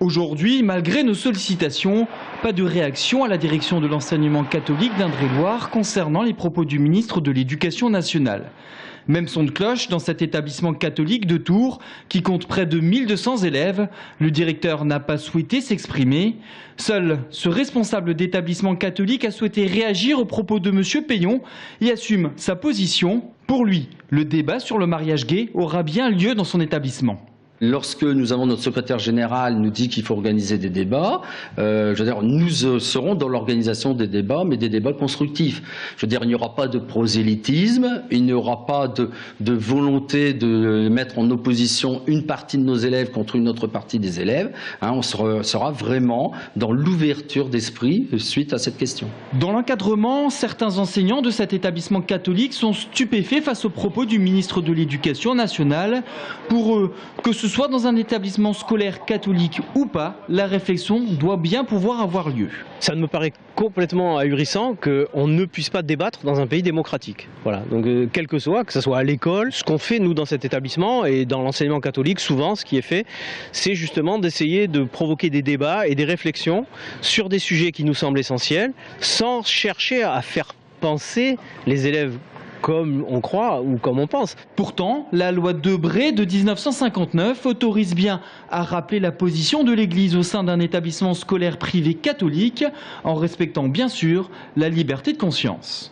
Aujourd'hui, malgré nos sollicitations, pas de réaction à la direction de l'enseignement catholique d'Indre-et-Loire concernant les propos du ministre de l'Éducation nationale. Même son de cloche dans cet établissement catholique de Tours, qui compte près de 1200 élèves. Le directeur n'a pas souhaité s'exprimer. Seul ce responsable d'établissement catholique a souhaité réagir aux propos de M. Payon et assume sa position. Pour lui, le débat sur le mariage gay aura bien lieu dans son établissement. Lorsque nous avons notre secrétaire général nous dit qu'il faut organiser des débats, nous serons dans l'organisation des débats, mais des débats constructifs. Il n'y aura pas de prosélytisme, il n'y aura pas de volonté de mettre en opposition une partie de nos élèves contre une autre partie des élèves. On sera vraiment dans l'ouverture d'esprit suite à cette question. Dans l'encadrement, certains enseignants de cet établissement catholique sont stupéfaits face aux propos du ministre de l'Éducation nationale. Pour eux, que ce soit dans un établissement scolaire catholique ou pas, la réflexion doit bien pouvoir avoir lieu. Ça me paraît complètement ahurissant qu'on ne puisse pas débattre dans un pays démocratique. Voilà. Donc quel que ce soit à l'école, ce qu'on fait nous dans cet établissement et dans l'enseignement catholique, souvent ce qui est fait, c'est justement d'essayer de provoquer des débats et des réflexions sur des sujets qui nous semblent essentiels, sans chercher à faire penser les élèves comme on croit ou comme on pense. Pourtant, la loi Debré de 1959 autorise bien à rappeler la position de l'Église au sein d'un établissement scolaire privé catholique, en respectant bien sûr la liberté de conscience.